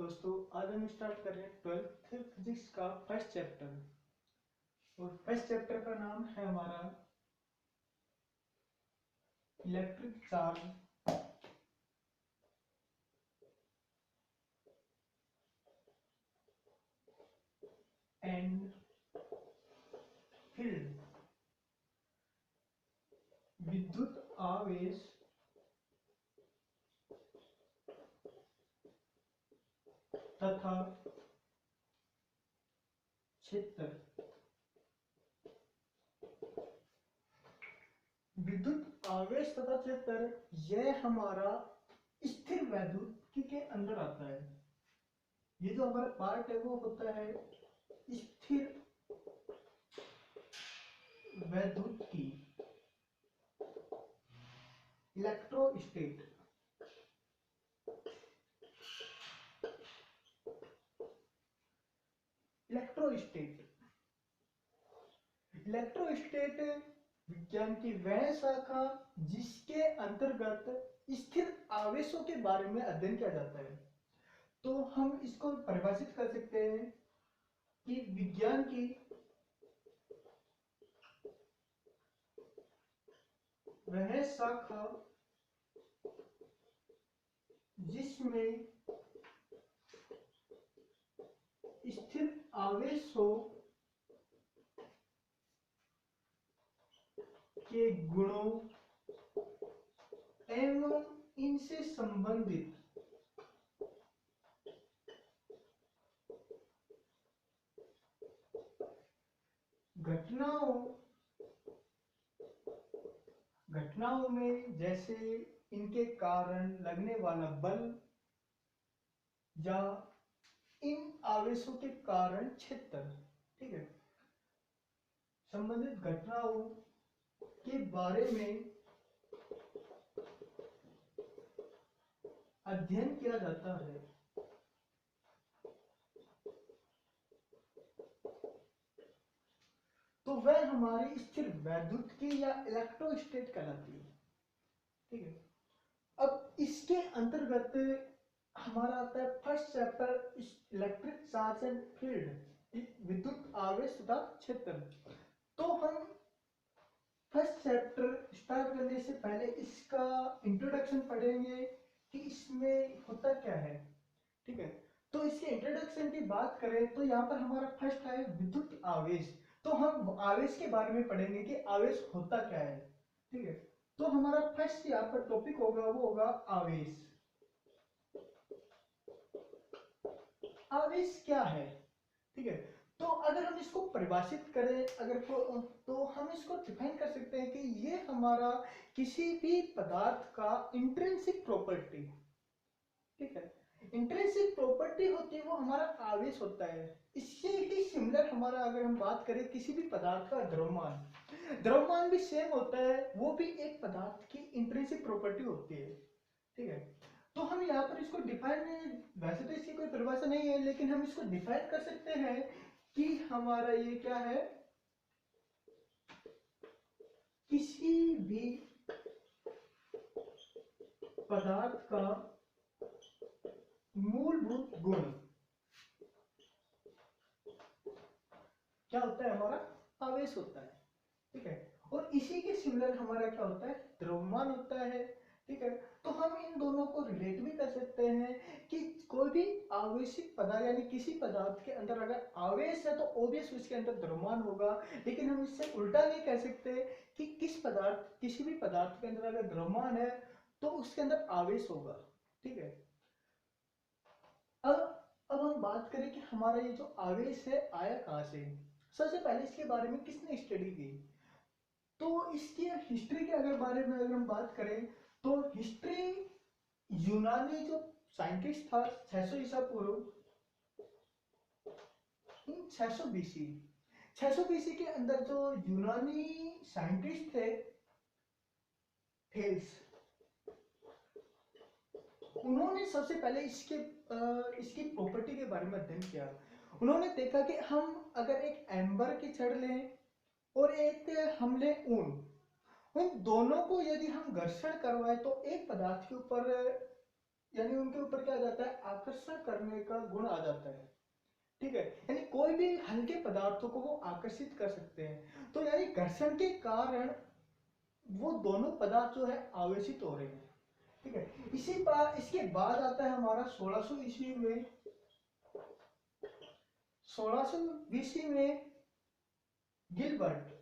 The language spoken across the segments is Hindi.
दोस्तों, आज हम स्टार्ट कर रहे हैं 12th फिजिक्स का फर्स्ट चैप्टर। और फर्स्ट चैप्टर का नाम है हमारा इलेक्ट्रिक चार्ज एंड फील्ड। विद्युत आवेश तथा क्षेत्र। विद्युत आवेश तथा क्षेत्र यह हमारा स्थिर वैद्युतिकी के अंदर आता है। ये जो हमारा पार्ट है वो होता है स्थिर वैद्युतिकी, इलेक्ट्रोस्टेट। इलेक्ट्रोस्टेट विज्ञान की वह शाखा जिसके अंतर्गत स्थिर आवेशों के बारे में अध्ययन किया जाता है। तो हम इसको परिभाषित कर सकते हैं कि विज्ञान की वह शाखा जिसमें स्थिर आवेशों के गुणों एवं इनसे संबंधित घटनाओं में, जैसे इनके कारण लगने वाला बल या इन आवेशों के कारण क्षेत्र, ठीक है, संबंधित घटनाओं के बारे में अध्ययन किया जाता है। तो वह हमारी स्थिर वैद्युतिकी या इलेक्ट्रोस्टेट कहलाती है। ठीक है, अब इसके अंतर्गत हमारा आता है first chapter electric charge and field, विद्युत आवेश तथा क्षेत्र। तो हम फर्स्ट चैप्टर स्टार्ट करने से पहले इसका इंट्रोडक्शन पढ़ेंगे कि इसमें होता क्या है। ठीक है, तो इसके इंट्रोडक्शन की बात करें तो यहाँ पर हमारा फर्स्ट है विद्युत आवेश। तो हम आवेश के बारे में पढ़ेंगे कि आवेश होता क्या है। ठीक है, तो हमारा फर्स्ट यहाँ पर टॉपिक होगा वो होगा आवेश। आवेश क्या है? ठीक है, तो अगर हम इसको परिभाषित करें तो हम इसको डिफाइन कर सकते हैं कि ये हमारा किसी भी पदार्थ का इंट्रिंसिक प्रॉपर्टी, ठीक है, इंट्रिंसिक प्रॉपर्टी होती है, वो हमारा आवेश होता है। इससे ही सिमिलर हमारा अगर हम बात करें किसी भी पदार्थ का द्रव्यमान भी सेम होता है, वो भी एक पदार्थ की इंट्रिंसिक प्रॉपर्टी होती है। ठीक है, तो हम यहाँ पर इसको डिफाइन, वैसे तो इसकी कोई परिभाषा नहीं है, लेकिन हम इसको डिफाइन कर सकते हैं कि हमारा ये क्या है, किसी भी पदार्थ का मूलभूत गुण क्या होता है, हमारा आवेश होता है। ठीक है, और इसी के सिमिलर हमारा क्या होता है, द्रव्यमान होता है। ठीक है, तो हम इन दोनों को रिलेट भी कर सकते हैं कि कोई भी आवेशिक पदार्थ यानी किसी पदार्थ के अंदर अगर आवेश है तो ऑब्वियस उसके अंदर द्रव्यमान होगा। लेकिन हम इससे उल्टा नहीं कह सकते कि किसी भी पदार्थ के अंदर अगर द्रव्यमान है तो उसके अंदर आवेश होगा। ठीक है, अब हम बात करें कि हमारा ये जो आवेश है आया कहां से। सबसे पहले इसके बारे में किसने स्टडी की, तो इसकी हिस्ट्री के अगर हम बात करें तो हिस्ट्री, यूनानी जो साइंटिस्ट था 600 ईसा पूर्व, 600 बीसी, 600 बीसी के अंदर जो यूनानी साइंटिस्ट थे थेल्स, उन्होंने सबसे पहले इसकी प्रॉपर्टी के बारे में अध्ययन किया। उन्होंने देखा कि हम अगर एक एम्बर की छड़ लें और एक हम लें ऊन, उन दोनों को यदि हम घर्षण करवाएं तो एक पदार्थ के ऊपर यानी उनके ऊपर क्या आ जाता है, आकर्षण करने का गुण आ जाता है। ठीक है, यानी कोई भी हल्के पदार्थों को वो आकर्षित कर सकते हैं। तो यानी घर्षण के कारण वो दोनों पदार्थ जो है आवेशित हो रहे हैं। ठीक है, इसके बाद आता है हमारा 1600 ईस्वी में, 1600 ईस्वी में गिलबर्ट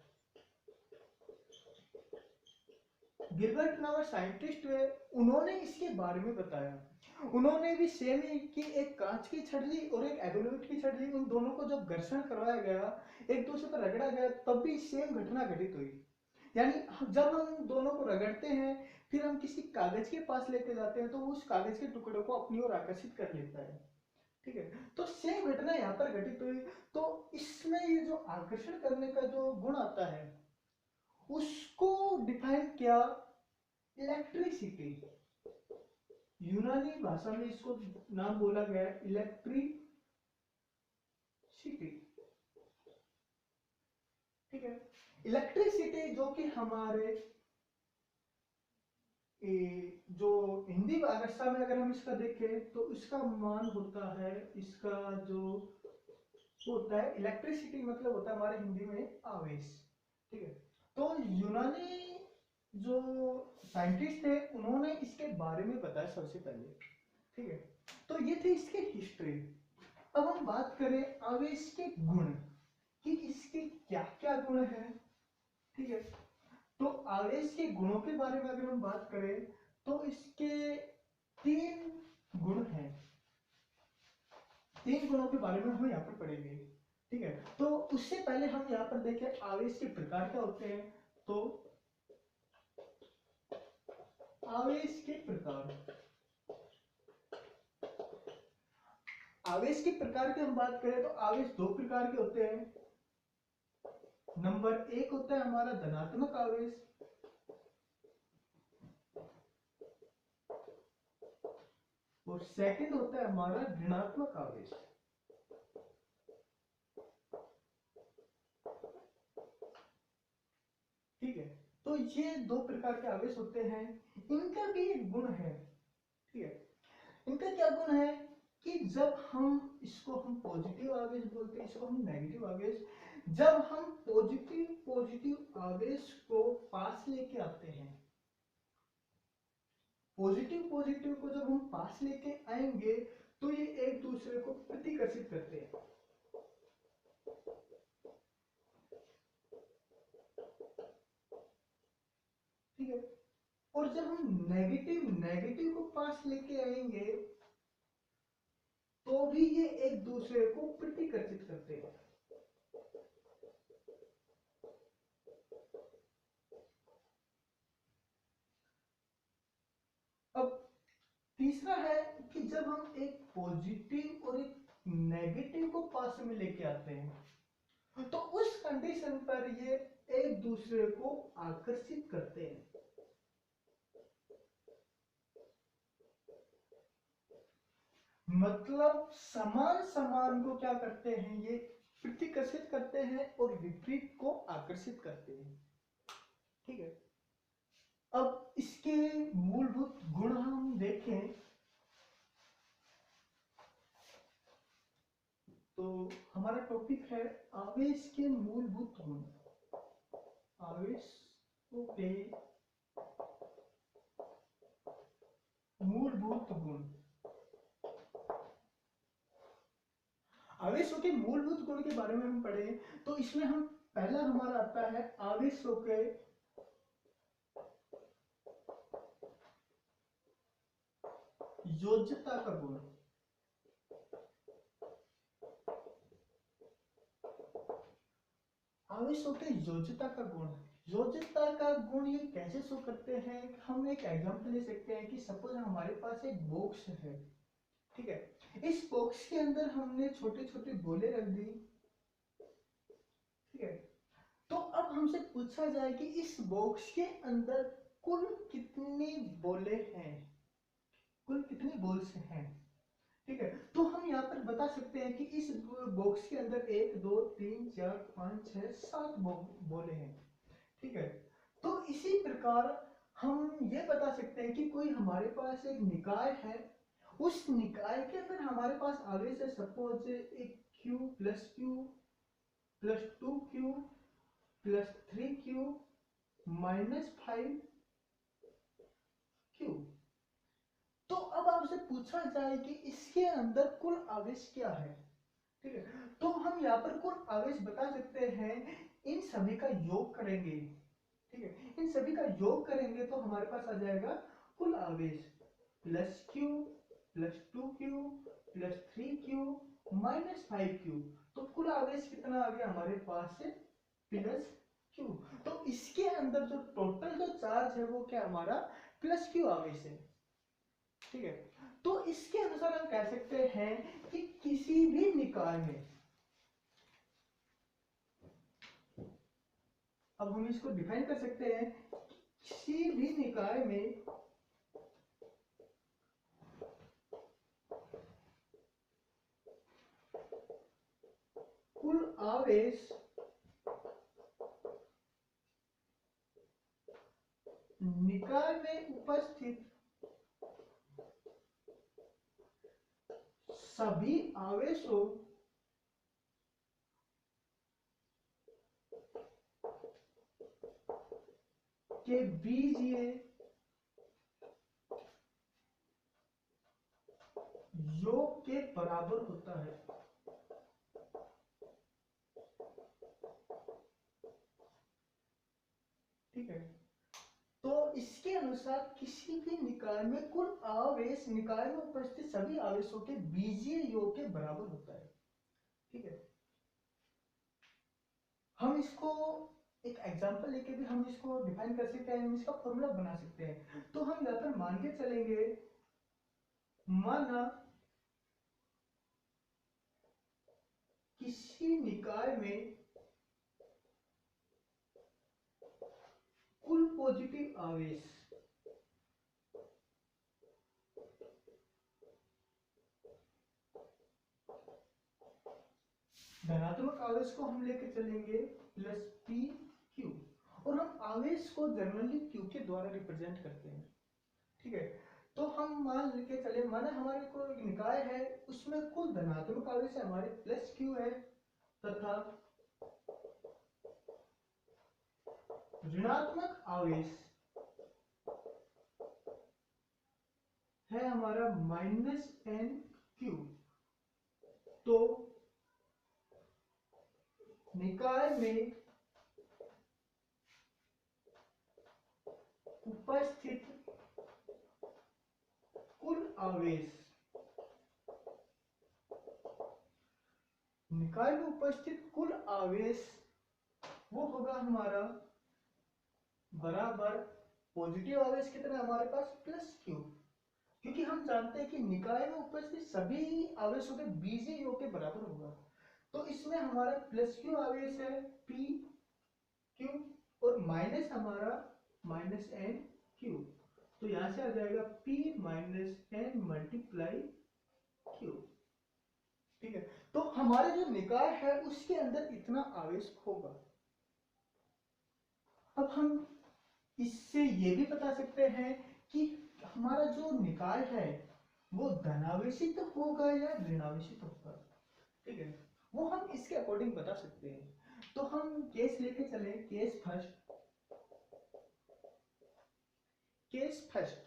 गिलबर्ट नामक साइंटिस्ट हुए, उन्होंने इसके बारे में बताया। उन्होंने भी सेम कि एक कांच की छड़ली और एक एबोल्यूट की छड़ली, उन दोनों को जब घर्षण करवाया गया, एक दूसरे पर रगड़ा गया, तब भी सेम घटना घटित हुई। यानी जब हम दोनों को रगड़ते हैं, फिर हम किसी कागज के पास लेके जाते हैं, तो उस कागज के टुकड़े को अपनी ओर आकर्षित कर लेता है। ठीक है, तो सेम घटना यहाँ पर घटित हुई। तो इसमें ये जो आकर्षण करने का जो गुण आता है, उसको डिफाइन किया इलेक्ट्रिसिटी। यूनानी भाषा में इसको नाम बोला गया है इलेक्ट्रिसिटी। ठीक है, इलेक्ट्रिसिटी जो कि हमारे जो हिंदी भाषा में अगर हम इसका देखें तो इसका मान होता है, इसका जो होता है इलेक्ट्रिसिटी मतलब होता है हमारे हिंदी में आवेश। ठीक है, तो यूनानी जो साइंटिस्ट थे उन्होंने इसके बारे में बताया सबसे पहले। ठीक है, तो ये थे इसके हिस्ट्री। अब हम बात करें आवेश के गुण कि इसके क्या क्या गुण है। ठीक है, तो आवेश के गुणों के बारे में अगर हम बात करें तो इसके 3 गुण हैं। 3 गुणों के बारे में हम यहाँ पर पढ़ेंगे। ठीक है, तो उससे पहले हम यहाँ पर देखें आवेश के प्रकार क्या होते हैं। तो आवेश के प्रकार, आवेश के प्रकार की हम बात करें तो आवेश 2 प्रकार के होते हैं। नंबर 1 होता है हमारा धनात्मक आवेश, और सेकंड होता है हमारा ऋणात्मक आवेश। ठीक है, तो ये 2 प्रकार के आवेश होते हैं, इनका भी एक गुण है। ठीक है, इनका क्या गुण है कि जब हम इसको हम पॉजिटिव आवेश बोलते हैं, इसको हम नेगेटिव आवेश, जब हम पॉजिटिव आवेश को पास लेके आते हैं, पॉजिटिव को जब हम पास लेके आएंगे तो ये एक दूसरे को प्रतिकर्षित करते हैं। ठीक है, और जब हम नेगेटिव को पास लेके आएंगे तो भी ये एक दूसरे को प्रतिकर्षित करते हैं। अब तीसरा है कि जब हम एक पॉजिटिव और एक नेगेटिव को पास में लेके आते हैं तो उस कंडीशन पर ये एक दूसरे को आकर्षित करते हैं। मतलब समान को क्या करते हैं, ये प्रतिकर्षित करते हैं और विपरीत को आकर्षित करते हैं। ठीक है, अब इसके मूलभूत गुण हम देखें तो हमारा टॉपिक है आवेश के मूलभूत गुण। आवेश के मूलभूत गुण, आवेशों के मूलभूत गुण के बारे में हम पढ़े तो इसमें हम पहला हमारा आता है आवेशों के योज्यता का गुण। आवेशों के योज्यता का गुण, योज्यता का गुण ये कैसे शो करते हैं, हम एक एग्जांपल ले सकते हैं कि सपोज हमारे पास एक बॉक्स है। ठीक है, इस बॉक्स के अंदर हमने छोटे छोटे गोले रख दी। ठीक है, तो अब हमसे पूछा जाए कि इस बॉक्स के अंदर कुल कितने बोले हैं, कुल कितने बॉल्स हैं। ठीक है, तो हम यहाँ पर बता सकते हैं कि इस बॉक्स के अंदर 1 2 3 4 5 6 7 बोले हैं। ठीक है, तो इसी प्रकार हम ये बता सकते हैं कि कोई हमारे पास एक निकाय है उस निकाय के अंदर हमारे पास आवेश है, सपोज एक Q plus 2Q plus 3Q minus 5Q। तो अब आपसे पूछा जाए कि इसके अंदर कुल आवेश क्या है, ठीक है। तो हम यहाँ पर कुल आवेश बता सकते हैं, इन सभी का योग करेंगे, ठीक है। इन सभी का योग करेंगे तो हमारे पास आ जाएगा कुल आवेश plus Q plus 2Q plus 3Q minus 5Q। तो कुल आवेश कितना आ गया हमारे पास से प्लस Q। तो इसके अंदर जो टोटल जो चार्ज है वो क्या हमारा प्लस Q आवेश है, ठीक है। तो इसके अनुसार हम कह सकते हैं कि किसी भी निकाय में, अब हम इसको डिफाइन कर सकते हैं, किसी भी निकाय में कुल आवेश निकाय में उपस्थित सभी आवेशों के बीजीय योग के बराबर होता है, ठीक है। तो इसके अनुसार किसी भी निकाय में कुल आवेश निकाय में उपस्थित सभी आवेशों के बीजीय योग के बराबर होता है, ठीक है। हम इसको एक एग्जांपल लेके भी हम इसको डिफाइन कर सकते हैं, हम इसका फॉर्मूला बना सकते हैं। तो हम यहाँ पर मान के चलेंगे, माना किसी निकाय में कुल पॉजिटिव आवेश धनात्मक आवेश को हम लेके चलेंगे प्लस पी क्यू, और हम आवेश को जनरली क्यू के द्वारा रिप्रेजेंट करते हैं, ठीक है। तो हम मान लेके चले, माना हमारे को एक निकाय है, उसमें कुल धनात्मक आवेश है हमारे प्लस क्यू है, तथा ऋणात्मक आवेश है हमारा माइनस एन क्यू। तो निकाय में उपस्थित कुल आवेश, निकाय में उपस्थित कुल आवेश वो होगा हमारा बराबर पॉजिटिव आवेश कितना है हमारे पास प्लस क्यू, क्योंकि हम जानते हैं कि निकाय में उपस्थित सभी आवेशों के बीजीय योग के बराबर होगा। तो इसमें हमारा प्लस क्यू आवेश है पी क्यू, और माइनस हमारा माइनस एन क्यू। तो यहां से आ जाएगा P minus N multiply Q, ठीक है। तो हमारे जो निकाय है उसके अंदर इतना आवेश होगा। अब हम इससे ये भी बता सकते हैं कि हमारा जो निकाय है वो धनावेशित होगा या ऋणावेशित होगा, ठीक है। वो हम इसके अकॉर्डिंग बता सकते हैं। तो हम केस लेके चले, केस फर्स्ट,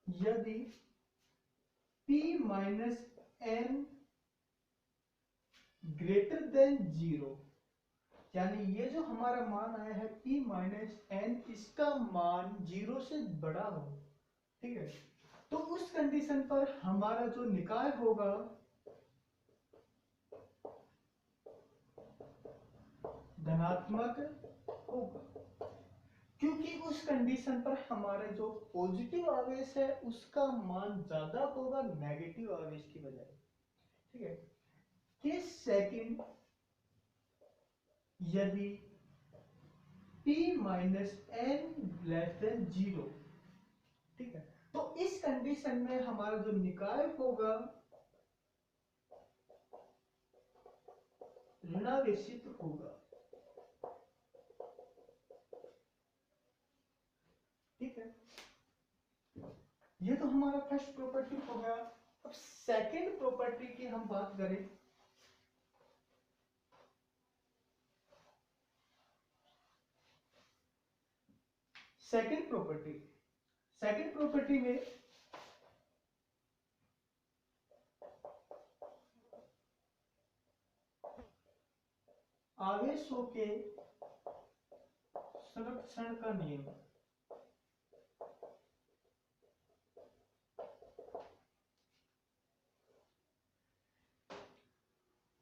यदि P minus N greater than 0, यानी ये जो हमारा मान आया है P माइनस एन, इसका मान 0 से बड़ा हो, ठीक है। तो उस कंडीशन पर हमारा जो निकाय होगा धनात्मक होगा, क्योंकि उस कंडीशन पर हमारे जो पॉजिटिव आवेश है उसका मान ज्यादा होगा नेगेटिव आवेश की बजाय, ठीक है। केस सेकंड, यदि P minus N less than 0, ठीक है। तो इस कंडीशन में हमारा जो निकाय होगा ऋणावेशित होगा, ठीक है। ये तो हमारा फर्स्ट प्रॉपर्टी हो गया। अब सेकंड प्रॉपर्टी की हम बात करें, सेकंड प्रॉपर्टी में आवेशों के संरक्षण का नियम।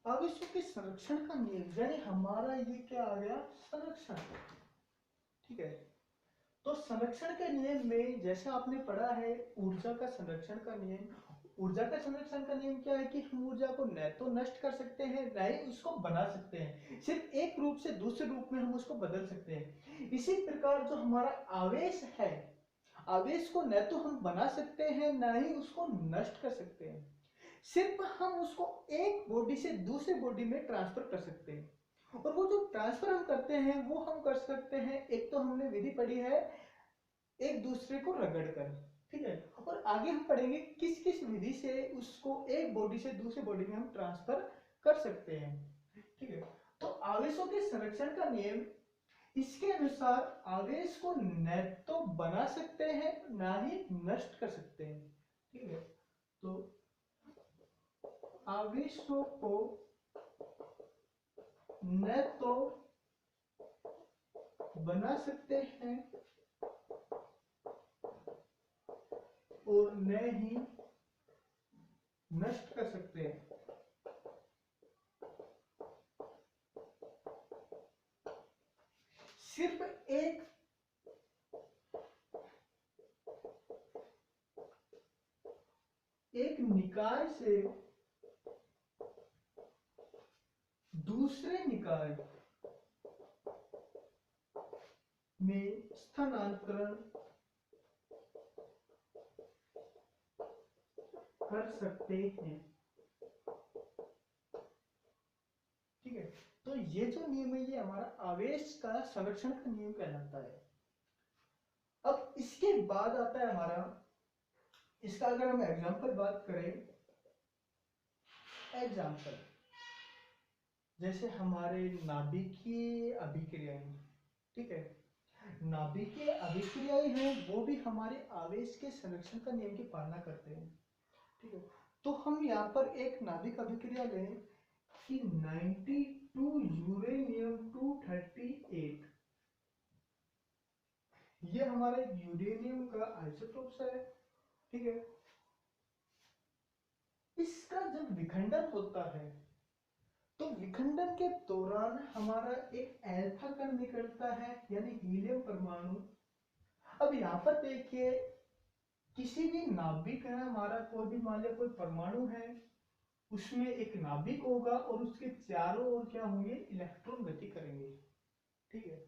आवेशों के संरक्षण का नियम यानी हमारा ये क्या आ गया, संरक्षण। ठीक है, तो संरक्षण के नियम में जैसा आपने पढ़ा है ऊर्जा का संरक्षण का नियम। ऊर्जा का संरक्षण का नियम क्या है कि हम ऊर्जा को न तो नष्ट कर सकते हैं न ही उसको बना सकते हैं, सिर्फ एक रूप से दूसरे रूप में हम उसको बदल सकते हैं। इसी प्रकार जो हमारा आवेश है, आवेश को न तो हम बना सकते हैं न ही उसको नष्ट कर सकते हैं, सिर्फ हम उसको एक बॉडी से दूसरे बॉडी में ट्रांसफर कर सकते हैं। और वो जो ट्रांसफर हम करते हैं वो हम कर सकते हैं, एक तो हमने विधि पढ़ी है एक दूसरे को रगड़ कर, ठीक है, और आगे हम पढ़ेंगे किस किस विधि से उसको एक बॉडी से दूसरे बॉडी में हम ट्रांसफर कर सकते हैं। ठीक है, तो आवेशों के संरक्षण का नियम, इसके अनुसार आवेश को न तो बना सकते हैं ना ही नष्ट कर सकते हैं। ठीक है, तो आवेशों को न तो बना सकते हैं और न ही नष्ट कर सकते हैं। सिर्फ एक निकाय से दूसरे निकाय में स्थानांतरण कर सकते हैं। ठीक है, तो ये जो नियम है ये हमारा आवेश का संरक्षण का नियम कहलाता है। अब इसके बाद आता है हमारा, इसका अगर हम एग्जांपल बात करें, एग्जांपल जैसे हमारे नाभिकीय अभिक्रियाएं, ठीक है, नाभिकीय अभिक्रियाएं हैं वो भी हमारे आवेश के संरक्षण का नियम की पालना करते हैं। ठीक है, तो हम यहाँ पर एक नाभिक अभिक्रिया लें कि 92 यूरेनियम 238, ये हमारा यूरेनियम का आइसोटोप्स है। ठीक है, इसका जब विखंडन होता है तो विखंडन के दौरान हमारा एक अल्फा कण निकलता है यानी हीलियम परमाणु। अब यहाँ पर देखिए किसी भी नाभिक है हमारा, कोई भी मान लिया कोई परमाणु है, उसमें एक नाभिक होगा और उसके चारों ओर क्या होंगे, इलेक्ट्रॉन गति करेंगे। ठीक है,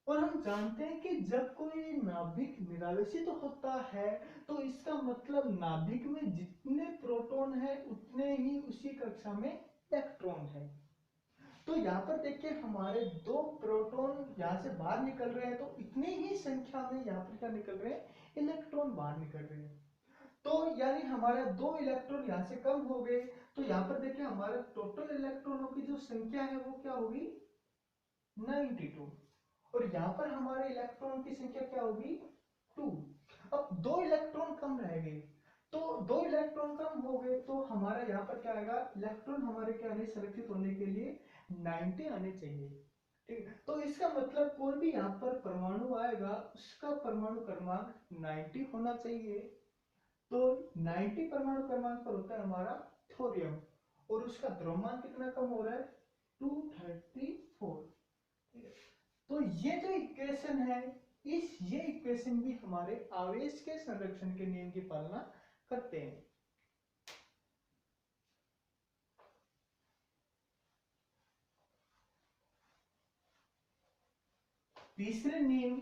और हम जानते हैं कि जब कोई नाभिक निरावेशित होता है तो इसका मतलब नाभिक में जितने प्रोटॉन है उतने ही उसी कक्षा में इलेक्ट्रॉन है। तो यहाँ पर देखिए हमारे दो प्रोटॉन यहाँ से बाहर निकल रहे हैं तो इतनी ही संख्या में यहाँ पर क्या निकल रहे हैं, इलेक्ट्रॉन बाहर निकल रहे हैं। तो यानी हमारे दो इलेक्ट्रॉन यहाँ से कम हो गए, तो यहाँ पर देखिए हमारे टोटल इलेक्ट्रॉनों की जो संख्या है वो क्या होगी, 92, और यहाँ पर हमारे इलेक्ट्रॉन की संख्या क्या होगी, 2। अब दो इलेक्ट्रॉन कम रह गए, तो दो इलेक्ट्रॉन कम हो गए तो हमारा यहाँ पर क्या आएगा, इलेक्ट्रॉन हमारे क्या आने, संरक्षित होने के लिए 90 आने चाहिए। ठीक है, तो इसका मतलब कोई भी यहाँ पर परमाणु आएगा उसका परमाणु क्रमांक 90 होना चाहिए। तो 90 परमाणु क्रमांक पर होता है हमारा थोरियम, और उसका द्रव्यमान कितना कम हो रहा है, 234। ठीक है, तो ये जो इक्वेशन है, ये इक्वेशन भी हमारे आवेश के संरक्षण के नियम की पालना करते हैं। तीसरे नियम,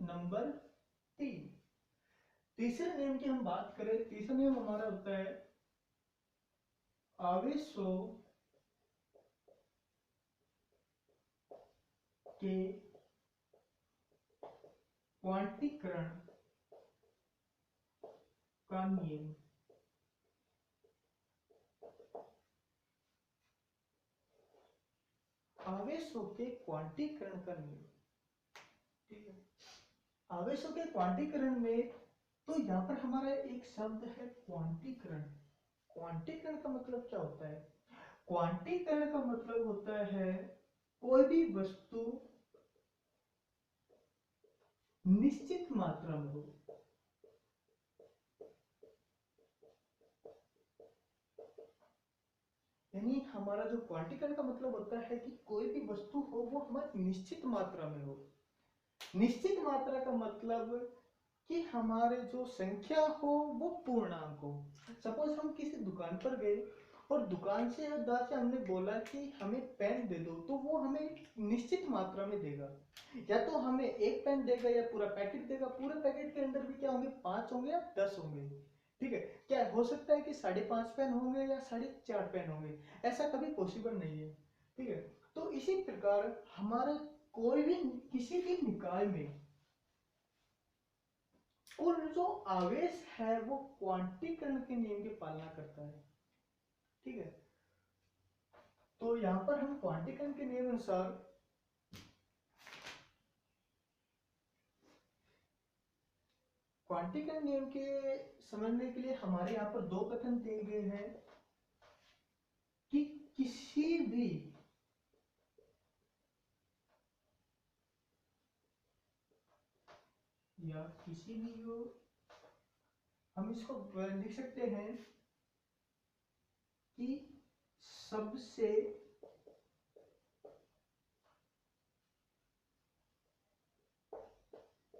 नंबर 3, तीसरे नियम की हम बात करें, तीसरा नियम हमारा होता है आवेशों के क्वांटीकरण का नियम। आवेशों के क्वांटीकरण का नियम, ठीक है। आवेशों के क्वांटीकरण में तो यहाँ पर हमारा एक शब्द है क्वांटीकरण। क्वांटीकरण का मतलब क्या होता है? क्वांटीकरण का मतलब होता है कोई भी वस्तु निश्चित मात्रा में हो। यानी हमारा जो क्वांटीकरण का मतलब होता है कि कोई भी वस्तु हो वो हमारी निश्चित मात्रा में हो। निश्चित मात्रा का मतलब कि हमारे जो संख्या हो वो पूर्णांक हो। सपोज हम किसी दुकान पर गए और दुकान से हमने बोला कि हमें पेन दे दो, तो वो हमें निश्चित मात्रा में देगा। या तो हमें एक पेन देगा या पूरा पैकेट देगा। पूरे पैकेट के अंदर भी क्या होंगे, 5 होंगे या 10 होंगे, ठीक है। क्या हो सकता है कि 5.5 पेन होंगे या 4.5 पेन होंगे, ऐसा कभी पॉसिबल नहीं है, ठीक है। तो इसी प्रकार हमारे कोई भी किसी भी निकाय में कुल जो आवेश है वो क्वांटीकरण के नियम की पालना करता है, ठीक है। तो यहां पर हम क्वांटीकरण के नियम अनुसार क्वांटीकरण नियम के समझने के लिए हमारे यहाँ पर 2 कथन दिए गए हैं कि किसी भी जो हम इसको लिख सकते हैं कि सबसे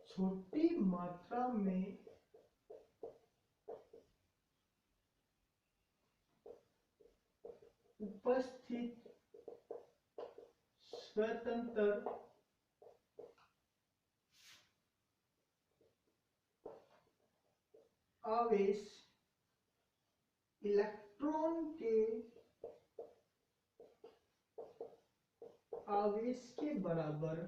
छोटी मात्रा में उपस्थित स्वतंत्र आवेश इलेक्ट्रॉन के आवेश के बराबर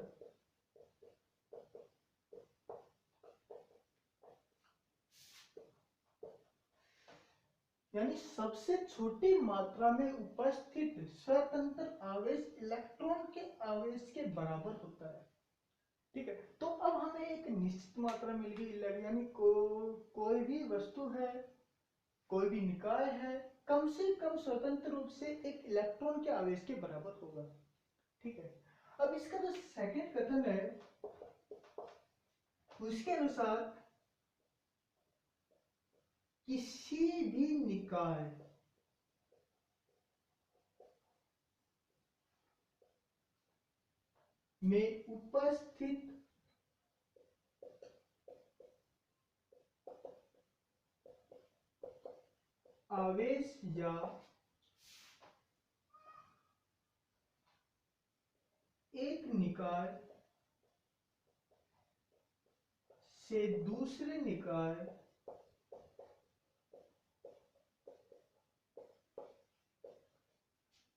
यानी सबसे छोटी मात्रा में उपस्थित स्वतंत्र आवेश इलेक्ट्रॉन के आवेश के बराबर होता है, ठीक है। तो अब हमें एक निश्चित मात्रा मिल गई, यानी कोई भी वस्तु है, कोई भी निकाय है, कम से कम स्वतंत्र रूप से एक इलेक्ट्रॉन के आवेश के बराबर होगा, ठीक है। अब इसका जो सेकंड कथन है उसके अनुसार किसी भी निकाय में उपस्थित आवेश या एक निकाय से दूसरे निकाय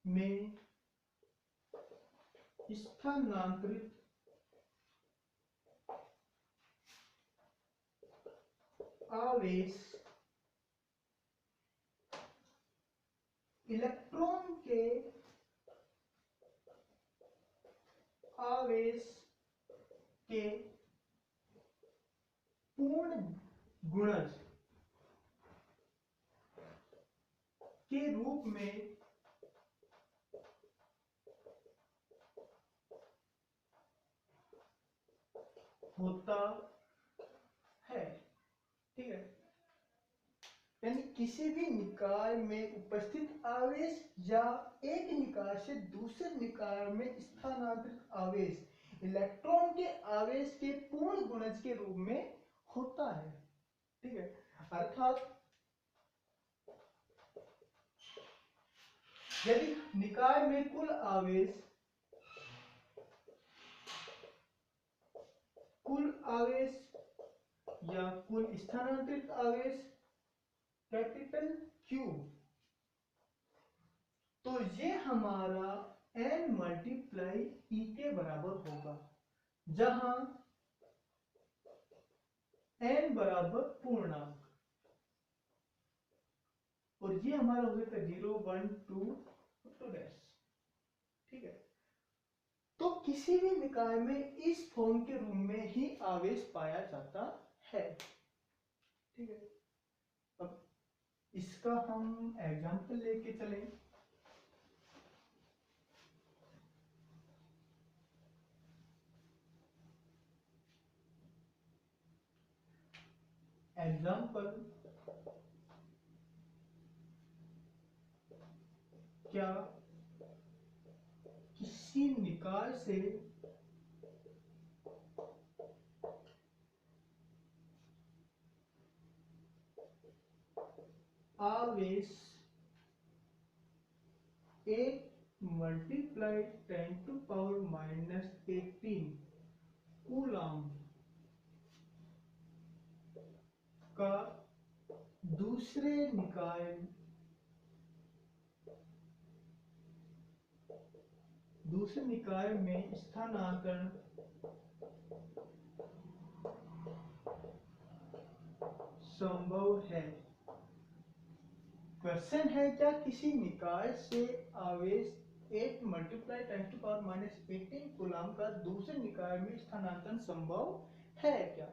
में स्थानांतरित आवेश इलेक्ट्रॉन के आवेश के पूर्ण गुणज के रूप में होता है, ठीक है। यानी किसी भी निकाय में उपस्थित आवेश या एक निकाय से दूसरे निकाय में स्थानांतरित आवेश इलेक्ट्रॉन के आवेश के पूर्ण गुणज के रूप में होता है, ठीक है। अर्थात यदि निकाय में कुल आवेश या कुल स्थानांतरित आवेश कैपिटल Q, तो ये हमारा n मल्टीप्लाई ई के बराबर होगा, जहां n बराबर पूर्णांक, और ये हमारा हो जाता है 0 1 2 टू डैश। ठीक है, तो किसी भी निकाय में इस फॉर्म के रूप में ही आवेश पाया जाता है। ठीक है, अब इसका हम एग्जांपल लेके चलें। एग्जाम्पल, क्या किसी निकाय से आवेश 8 मल्टीप्लाई 10⁻⁻18 कूलम्ब का दूसरे निकाय में स्थानांतरण संभव है। क्वेश्चन है, क्या किसी निकाय से आवेश 8 मल्टीप्लाई 10⁻⁻18 कूलम्ब का दूसरे निकाय में स्थानांतरण संभव है क्या?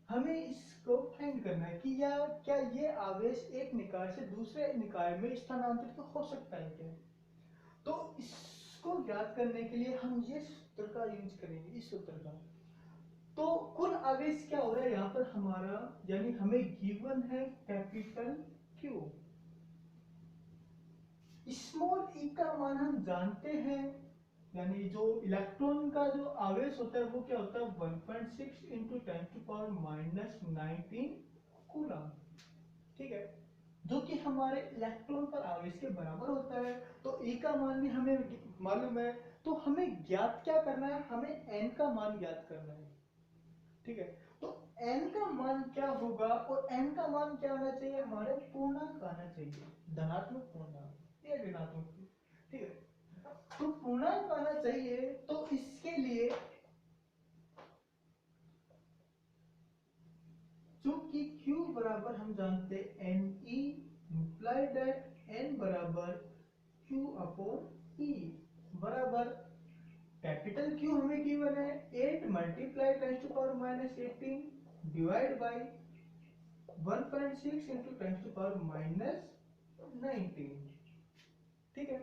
हमें इसको फाइंड करना है कि या क्या ये आवेश एक निकाय से दूसरे निकाय में स्थानांतरित हो सकता है क्या? तो इसको ज्ञात करने के लिए हम ये सूत्र का यूज करेंगे, इस सूत्र का। तो कुल आवेश क्या हो रहा है यहाँ पर हमारा, यानी हमें गिवन है कैपिटल Q, स्मॉल e का मान हम जानते हैं, यानी जो इलेक्ट्रॉन का जो आवेश होता है वो क्या होता है 1.6 इंटू 10⁻⁻19 कूलम्ब। ठीक है, जो कि हमारे इलेक्ट्रॉन पर आवेश के बराबर होता है। तो E का मान भी हमें मालूम है, तो हमें ज्ञात क्या करना है, हमें N का मान ज्ञात करना है। ठीक है, तो N का मान क्या होगा, और N का मान क्या आना चाहिए, हमारे पूर्णांक आना चाहिए, धनात्मक पूर्णांक या ऋणात्मक। ठीक है, तो पूर्णांक आना चाहिए। तो इसके लिए चूंकि Q बराबर हम जानते हैं Ne, implied that N बराबर Q अपॉन E बराबर कैपिटल Q हमें गिवन है 8 मल्टीप्लाई 10⁻⁻18 डिवाइड बाई 1.6 इंटू 10⁻⁻19। ठीक है,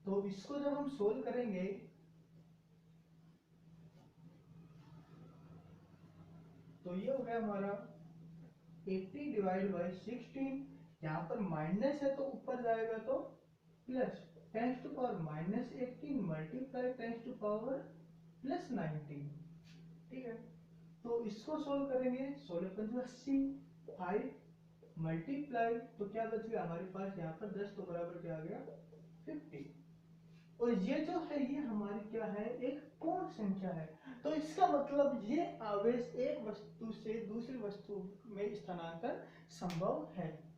तो इसको जब हम सोल्व करेंगे तो ये हो गया हमारा 80 डिवाइड बाई 16, यहाँ पर माइनस है तो ऊपर जाएगा तो प्लस 10⁻⁻18 मल्टीप्लाई 10⁻+19। ठीक है, तो इसको सोल्व करेंगे, 16×5 5 मल्टीप्लाई, तो क्या बच गया हमारे पास यहाँ पर 10, तो बराबर क्या आ गया 50। और ये जो है ये हमारी क्या है, एक पूर्ण संख्या है। तो इसका मतलब ये आवेश एक वस्तु से दूसरी वस्तु में स्थानांतरण संभव है।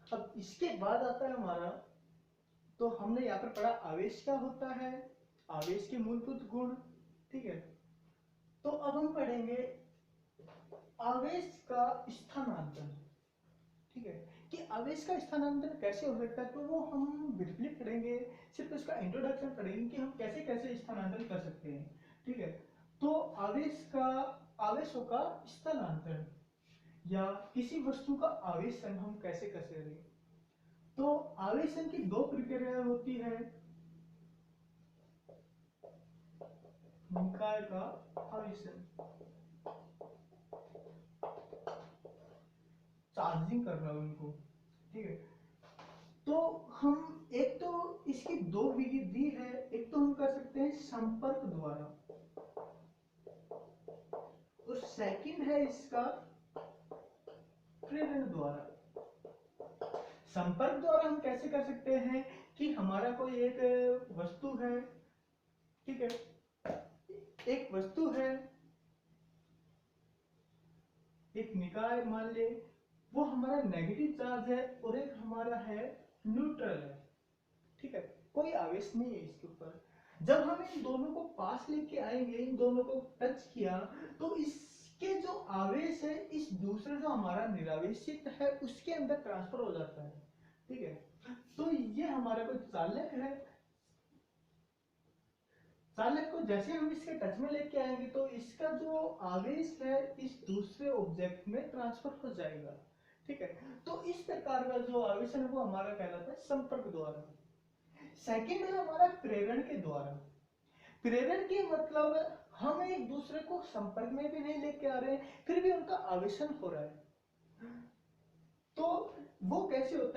अब इसके बाद आता है हमारा, तो हमने यहाँ पर पढ़ा आवेश क्या होता है, आवेश के मूलभूत गुण। ठीक है, तो अब हम पढ़ेंगे आवेश का स्थानांतरण। ठीक है, कि आवेश का स्थानांतरण कैसे हो सकता है, तो वो हम ब्रीफली पढ़ेंगे, सिर्फ उसका इंट्रोडक्शन पढ़ेंगे कि हम कैसे कैसे स्थानांतरण कर सकते हैं। ठीक है, तो आवेशों का स्थानांतरण या किसी वस्तु का आवेशन हम कैसे करें। तो आवेशन की दो प्रक्रियाएं होती है, निकाय का आवेशन, चार्जिंग कर रहा हूं उनको। ठीक है, तो हम एक तो इसकी दो विधि है, एक तो हम कर सकते हैं संपर्क द्वारा, और सेकंड है इसका प्रेरण द्वारा। संपर्क द्वारा हम कैसे कर सकते हैं कि हमारा कोई एक वस्तु है, ठीक है, एक वस्तु है, एक निकाय मान ले, वो हमारा नेगेटिव चार्ज है और एक हमारा है न्यूट्रल है, ठीक है, कोई आवेश नहीं है इसके ऊपर। जब हम इन दोनों को पास लेके आएंगे, इन दोनों को टच किया, तो इसके जो आवेश है इस दूसरे जो हमारा निरावेशित है उसके अंदर ट्रांसफर हो जाता है, ठीक है। तो ये हमारा कोई चालक है, चालक को जैसे हम इसके टच में लेके आएंगे तो इसका जो आवेश है इस दूसरे ऑब्जेक्ट में ट्रांसफर हो जाएगा, ठीक है। तो इस प्रकार का जो आवेश है वो हमारा कहलाता है संपर्क द्वारा। सेकंड है हमारा प्रेरण के द्वारा। प्रेरण के मतलब हम एक दूसरे को संपर्क में भी नहीं लेके आ रहे हैं, फिर भी उनका आवेशन हो रहा है। तो वो कैसे होता है?